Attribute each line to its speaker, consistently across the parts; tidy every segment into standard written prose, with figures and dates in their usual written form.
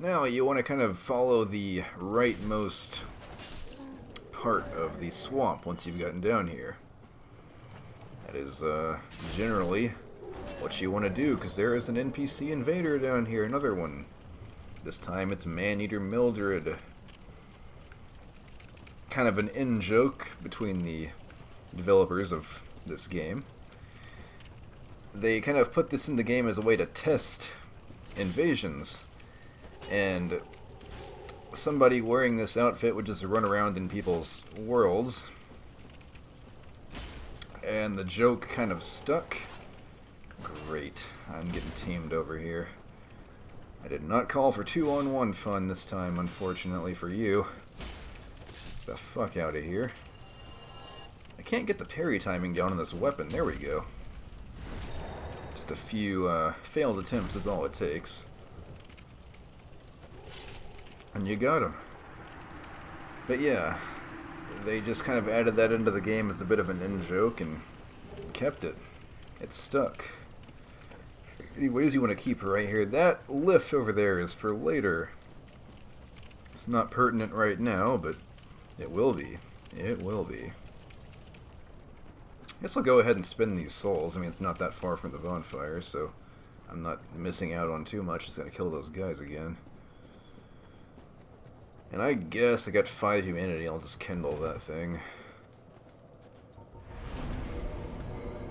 Speaker 1: Now you want to kind of follow the rightmost part of the swamp once you've gotten down here. That is generally what you want to do, because there is an NPC invader down here, another one. This time it's Man-Eater Mildred. Kind of an in-joke between the developers of this game. They kind of put this in the game as a way to test invasions. And somebody wearing this outfit would just run around in people's worlds. And the joke kind of stuck. Great. I'm getting teamed over here. I did not call for 2-on-1 fun this time, unfortunately for you. Get the fuck out of here. I can't get the parry timing down on this weapon. There we go. Just a few failed attempts is all it takes. And you got him. But yeah, they just kind of added that into the game as a bit of an in-joke and kept it. It stuck. Anyways, you want to keep it right here. That lift over there is for later. It's not pertinent right now, but it will be. It will be. I guess I'll go ahead and spend these souls. I mean, it's not that far from the bonfire, so I'm not missing out on too much. Just gotta kill those guys again. And I guess I got 5 humanity. I'll just kindle that thing.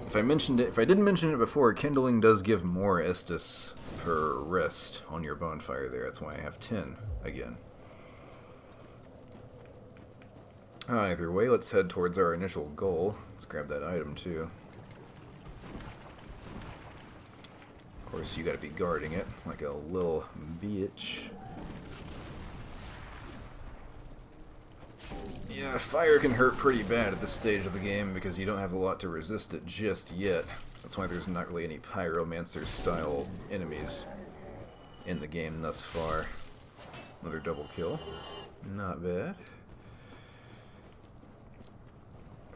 Speaker 1: If I didn't mention it before, kindling does give more Estus per rest on your bonfire there. That's why I have 10 again. Either way, let's head towards our initial goal. Let's grab that item too. Of course, you gotta be guarding it like a little bitch. Yeah, fire can hurt pretty bad at this stage of the game because you don't have a lot to resist it just yet. That's why there's not really any pyromancer-style enemies in the game thus far. Another double kill. Not bad.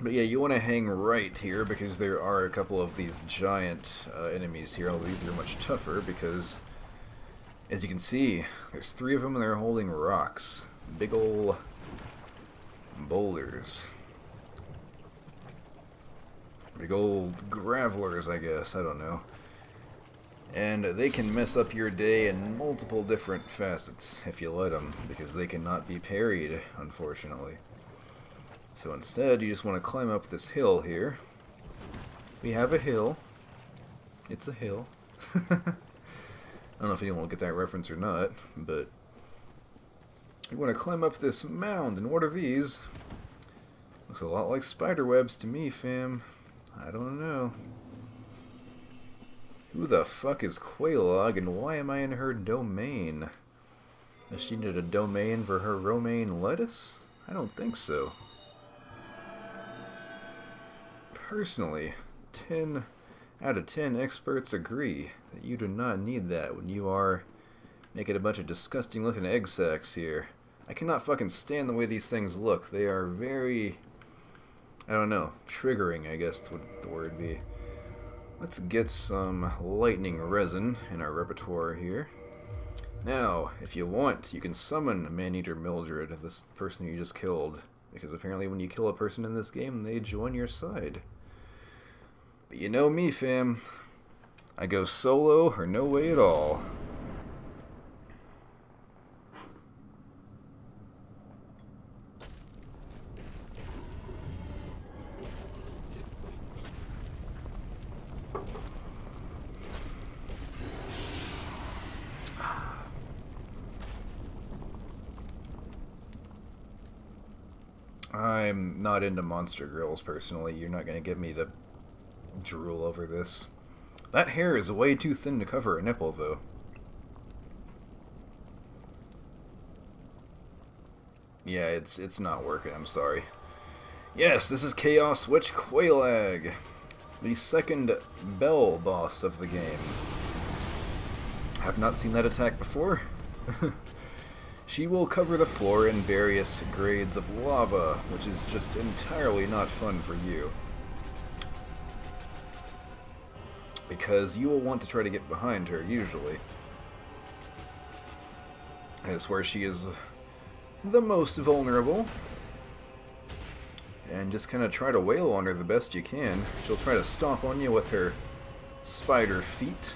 Speaker 1: But yeah, you want to hang right here because there are a couple of these giant enemies here. Although these are much tougher because, as you can see, there's 3 of them and they're holding rocks. Big ol' boulders. Big old gravelers, I guess. I don't know. And they can mess up your day in multiple different facets if you let them, because they cannot be parried, unfortunately. So instead, you just want to climb up this hill here. We have a hill. It's a hill. I don't know if anyone will get that reference or not, but you want to climb up this mound, and what are these? Looks a lot like spider webs to me, fam. I don't know. Who the fuck is Quaylog, and why am I in her domain? Does she need a domain for her romaine lettuce? I don't think so. Personally, 10 out of 10 experts agree that you do not need that when you are making a bunch of disgusting looking egg sacs here. I cannot fucking stand the way these things look. They are very, I don't know, triggering, I guess would the word be. Let's get some lightning resin in our repertoire here. Now, if you want, you can summon Man-Eater Mildred, this person you just killed, because apparently when you kill a person in this game, they join your side. But you know me, fam. I go solo or no way at all. I'm not into monster grills, personally. You're not going to get me to drool over this. That hair is way too thin to cover a nipple, though. Yeah, it's not working, I'm sorry. Yes, this is Chaos Witch Quaylog, the second bell boss of the game. Have not seen that attack before. She will cover the floor in various grades of lava, which is just entirely not fun for you. Because you will want to try to get behind her, usually. is where she is the most vulnerable. And just kind of try to wail on her the best you can. She'll try to stomp on you with her spider feet.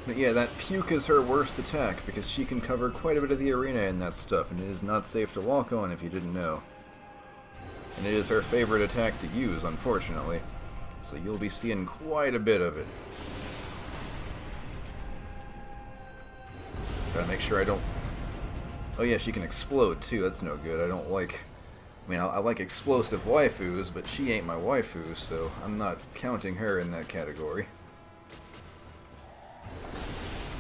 Speaker 1: But yeah, that puke is her worst attack, because she can cover quite a bit of the arena in that stuff, and it is not safe to walk on if you didn't know. And it is her favorite attack to use, unfortunately. So you'll be seeing quite a bit of it. Gotta make sure I don't... Oh yeah, she can explode too, that's no good. I don't like... I mean, I like explosive waifus, but she ain't my waifu, so I'm not counting her in that category.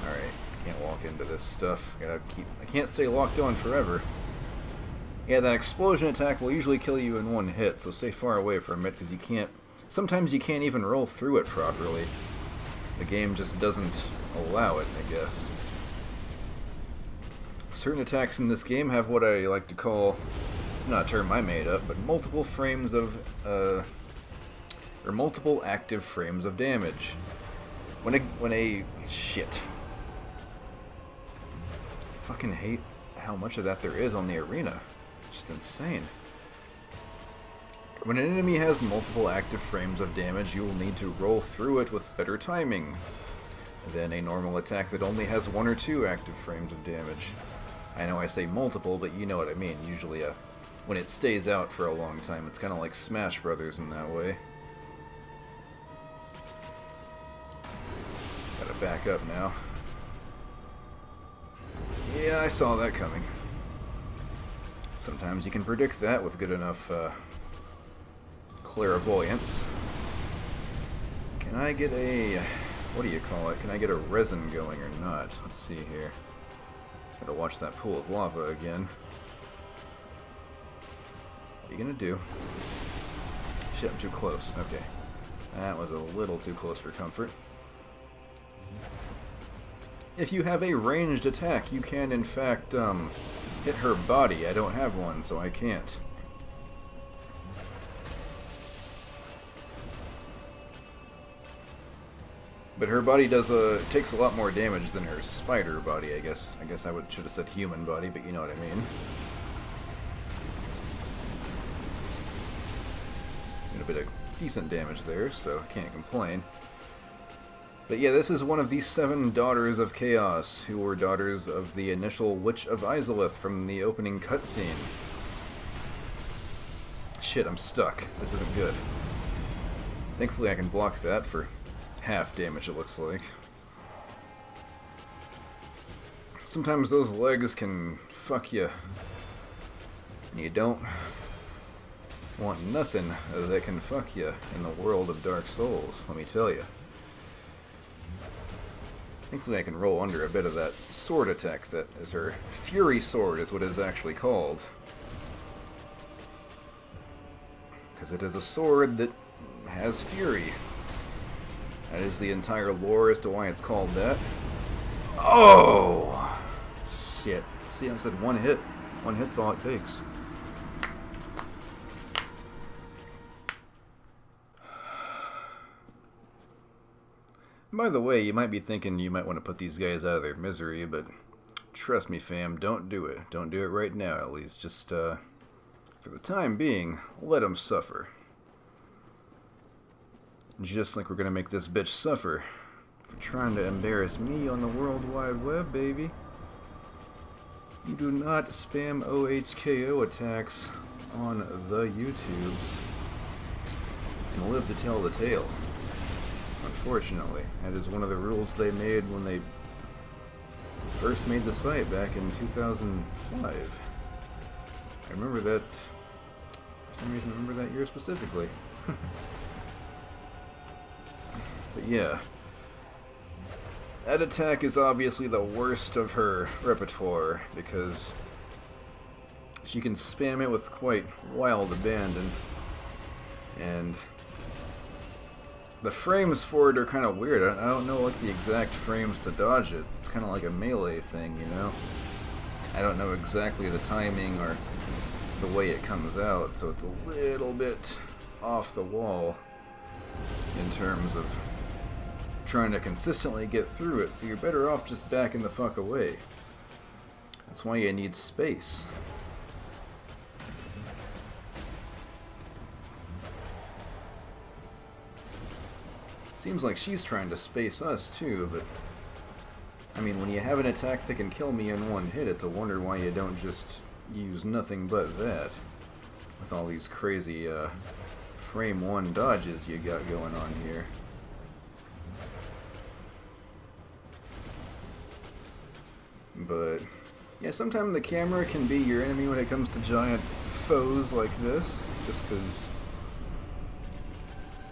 Speaker 1: Alright, can't walk into this stuff. I can't stay locked on forever. Yeah, that explosion attack will usually kill you in one hit, so stay far away from it, because you can't... Sometimes you can't even roll through it properly. The game just doesn't allow it, I guess. Certain attacks in this game have what I like to call... Not a term I made up, but multiple frames of, or multiple active frames of damage. Shit. I fucking hate how much of that there is on the arena. It's just insane. When an enemy has multiple active frames of damage, you will need to roll through it with better timing than a normal attack that only has one or two active frames of damage. I know I say multiple, but you know what I mean. Usually when it stays out for a long time, it's kind of like Smash Brothers in that way. Gotta back up now. Yeah, I saw that coming. Sometimes you can predict that with good enough clairvoyance. Can I get a... what do you call it? Can I get a resin going or not? Let's see here. Gotta watch that pool of lava again. What are you gonna do? Shit, I'm too close. Okay. That was a little too close for comfort. If you have a ranged attack, you can in fact hit her body. I don't have one, so I can't. But her body takes a lot more damage than her spider body, I guess. I guess I should have said human body, but you know what I mean. Did a bit of decent damage there, so I can't complain. But yeah, this is one of the 7 Daughters of Chaos, who were daughters of the initial Witch of Izalith from the opening cutscene. Shit, I'm stuck. This isn't good. Thankfully I can block that for half damage, it looks like. Sometimes those legs can fuck you. And you don't want nothing that can fuck you in the world of Dark Souls, let me tell you. Thankfully I can roll under a bit of that sword attack that is her Fury Sword is what it is actually called. Because it is a sword that has fury. That is the entire lore as to why it's called that. Oh! Shit. See, I said one hit. One hit's all it takes. By the way, you might be thinking you might want to put these guys out of their misery, but trust me, fam, don't do it. Don't do it right now, at least. Just, for the time being, let them suffer. Just like we're gonna make this bitch suffer for trying to embarrass me on the World Wide Web, baby. You do not spam OHKO attacks on the YouTubes and live to tell the tale. Unfortunately, that is one of the rules they made when they first made the site back in 2005. I remember that, for some reason I remember that year specifically. But yeah, that attack is obviously the worst of her repertoire because she can spam it with quite wild abandon, and the frames for it are kind of weird. I don't know like the exact frames to dodge it. It's kind of like a melee thing, you know? I don't know exactly the timing or the way it comes out, so it's a little bit off the wall in terms of trying to consistently get through it, so you're better off just backing the fuck away. That's why you need space. Seems like she's trying to space us too, but I mean, when you have an attack that can kill me in one hit, it's a wonder why you don't just use nothing but that. With all these crazy frame 1 dodges you got going on here. But yeah, sometimes the camera can be your enemy when it comes to giant foes like this, just because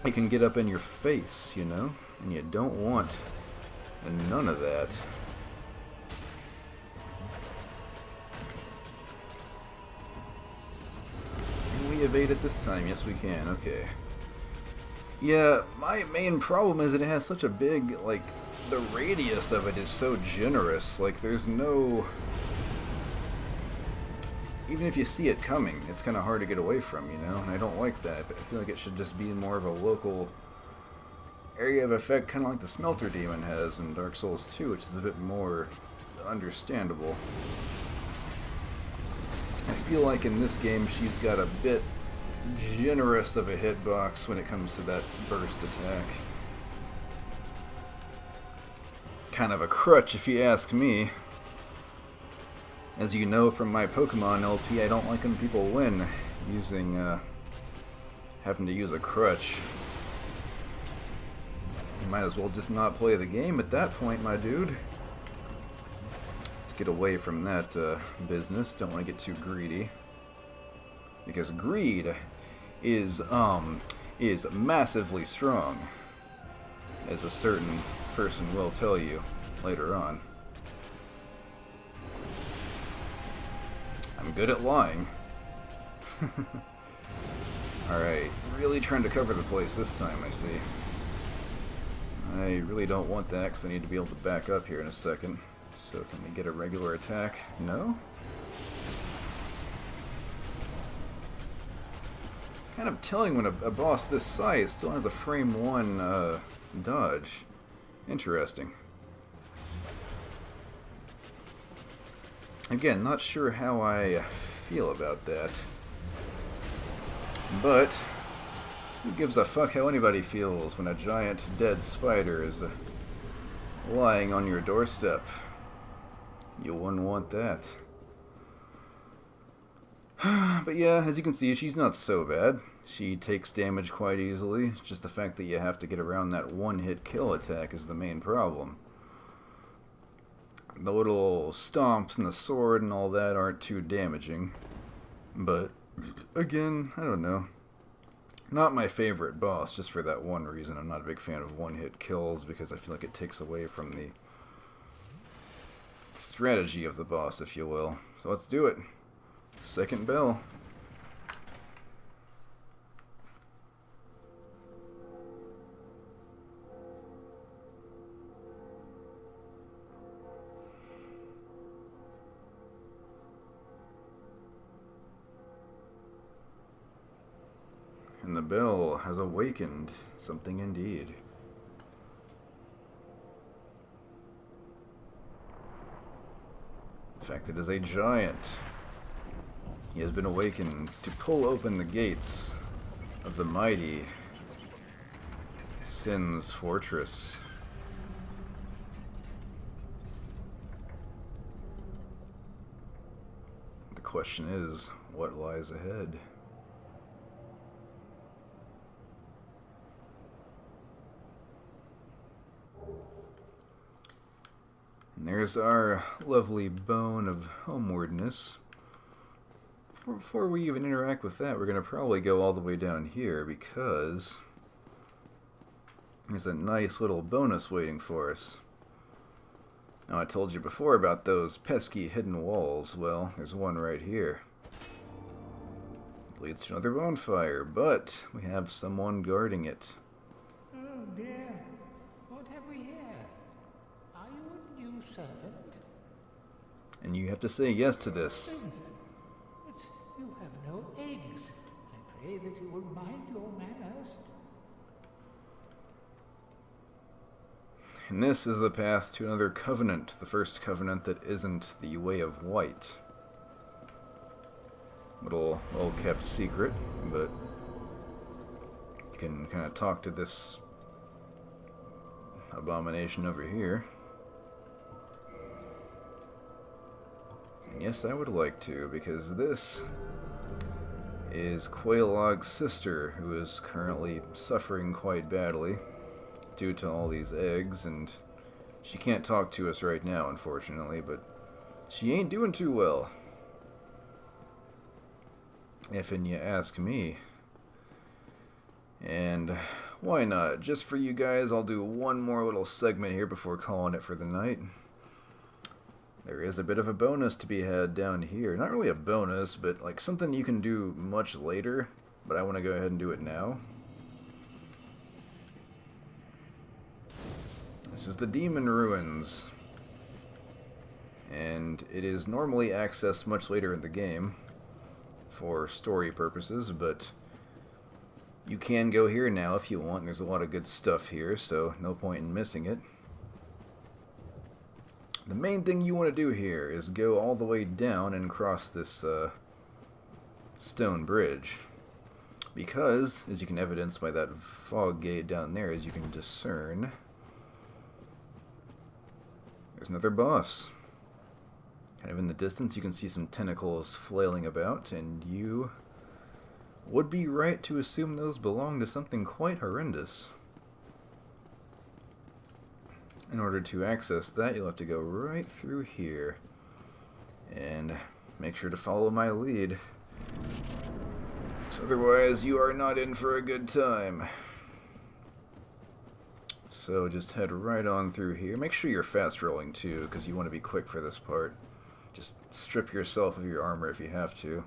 Speaker 1: it can get up in your face, you know? And you don't want none of that. Can we evade it this time? Yes, we can. Okay. Yeah, my main problem is that it has such a big, like, the radius of it is so generous. Like, there's no... Even if you see it coming, it's kind of hard to get away from, you know? And I don't like that. I feel like it should just be more of a local area of effect, kind of like the Smelter Demon has in Dark Souls 2, which is a bit more understandable. I feel like in this game she's got a bit generous of a hitbox when it comes to that burst attack. Kind of a crutch if you ask me. As you know from my Pokemon LP, I don't like when people win using, having to use a crutch. You might as well just not play the game at that point, my dude. Let's get away from that business. Don't want to get too greedy. Because greed is massively strong, as a certain person will tell you later on. I'm good at lying. Alright, really trying to cover the place this time, I see. I really don't want that because I need to be able to back up here in a second. So can we get a regular attack? No? Kind of telling when a boss this size still has a frame 1 dodge. Interesting. Again, not sure how I feel about that. But who gives a fuck how anybody feels when a giant dead spider is lying on your doorstep? You wouldn't want that. But yeah, as you can see, she's not so bad. She takes damage quite easily. Just the fact that you have to get around that one-hit kill attack is the main problem. The little stomps and the sword and all that aren't too damaging. But, again, I don't know. Not my favorite boss, just for that one reason. I'm not a big fan of one-hit kills because I feel like it takes away from the strategy of the boss, if you will. So let's do it. Second bell. And the bell has awakened something indeed. In fact, it is a giant. He has been awakened to pull open the gates of the mighty Sin's fortress. The question is, what lies ahead? And there's our lovely bone of homewardness. Before we even interact with that, we're going to probably go all the way down here because there's a nice little bonus waiting for us. Now, I told you before about those pesky hidden walls. Well, there's one right here. It leads to another bonfire, but we have someone guarding it.
Speaker 2: Oh dear, what have we here? Are you a new servant?
Speaker 1: And you have to say yes to this.
Speaker 2: But you have no eggs. I pray that you will mind your manners.
Speaker 1: And this is the path to another covenant, the first covenant that isn't the way of white. Little well-kept secret, but you can kind of talk to this abomination over here. And yes, I would like to, because this is Quailog's sister, who is currently suffering quite badly due to all these eggs, and she can't talk to us right now, unfortunately, but she ain't doing too well. If you ask me. And why not? Just for you guys, I'll do one more little segment here before calling it for the night. There is a bit of a bonus to be had down here. Not really a bonus, but like something you can do much later, but I want to go ahead and do it now. This is the Demon Ruins. And it is normally accessed much later in the game for story purposes, but you can go here now if you want. There's a lot of good stuff here, so no point in missing it. The main thing you want to do here is go all the way down and cross this stone bridge. Because, as you can evidence by that fog gate down there, as you can discern, there's another boss. Kind of in the distance, you can see some tentacles flailing about, and you would be right to assume those belong to something quite horrendous. In order to access that, you'll have to go right through here. And make sure to follow my lead. So otherwise, you are not in for a good time. So just head right on through here. Make sure you're fast rolling too, because you want to be quick for this part. Just strip yourself of your armor if you have to.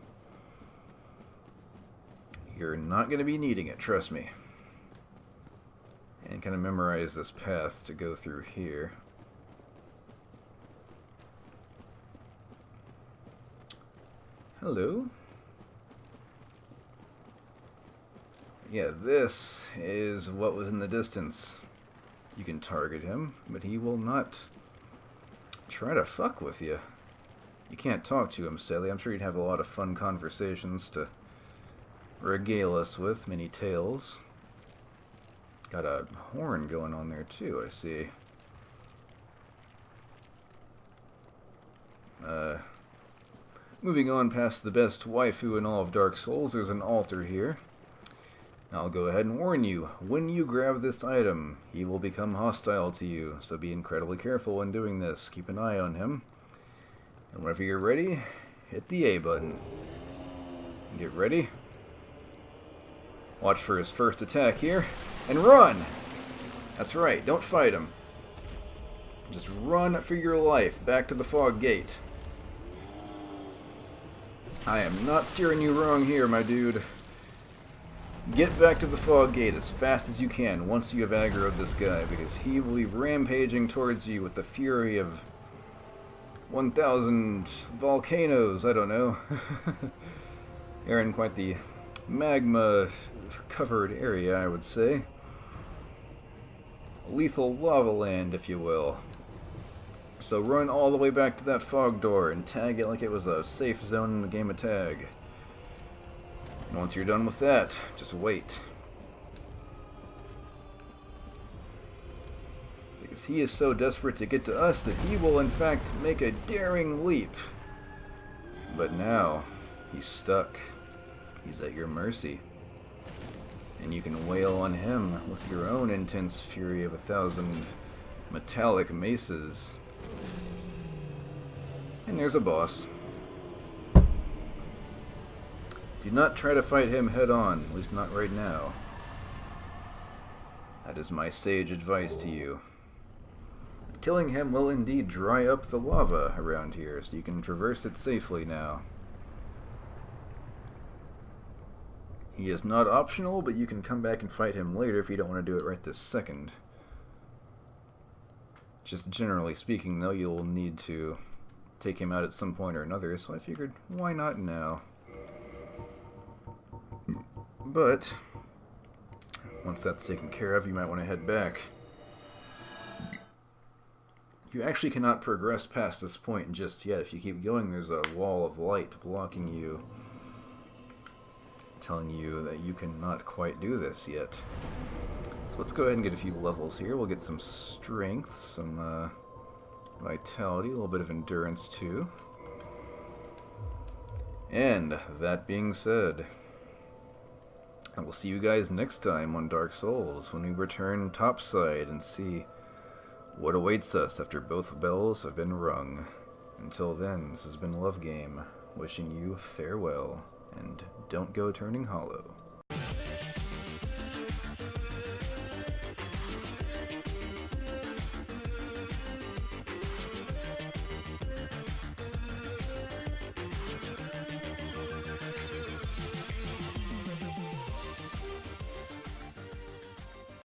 Speaker 1: You're not going to be needing it, trust me. And kind of memorize this path to go through here. Hello. Yeah, this is what was in the distance. You can target him, but he will not try to fuck with you. You can't talk to him, Sally. I'm sure you'd have a lot of fun conversations to regale us with, many tales. Got a horn going on there too, I see. Moving on past the best waifu in all of Dark Souls, there's an altar here. I'll go ahead and warn you, when you grab this item, he will become hostile to you, so be incredibly careful when doing this. Keep an eye on him. And whenever you're ready, hit the A button. Get ready. Watch for his first attack here, and run! That's right, don't fight him. Just run for your life back to the fog gate. I am not steering you wrong here, my dude. Get back to the fog gate as fast as you can once you have aggroed this guy, because he will be rampaging towards you with the fury of 1,000 volcanoes, I don't know. You're in quite the magma-covered area, I would say. Lethal lava land, if you will. So run all the way back to that fog door and tag it like it was a safe zone in the game of tag. And once you're done with that, just wait. Because he is so desperate to get to us that he will in fact make a daring leap. But now, he's stuck. He's at your mercy. And you can wail on him with your own intense fury of 1,000 metallic maces. And there's a boss. Do not try to fight him head on, at least not right now. That is my sage advice to you. Killing him will indeed dry up the lava around here, so you can traverse it safely now. He is not optional, but you can come back and fight him later if you don't want to do it right this second. Just generally speaking, though, you'll need to take him out at some point or another, so I figured, why not now? But once that's taken care of, you might want to head back. You actually cannot progress past this point just yet. If you keep going, there's a wall of light blocking you, telling you that you cannot quite do this yet. So let's go ahead and get a few levels here. We'll get some strength, some vitality, a little bit of endurance too. And that being said, I will see you guys next time on Dark Souls when we return topside and see what awaits us after both bells have been rung. Until then, this has been Love Game, wishing you farewell, and don't go turning hollow.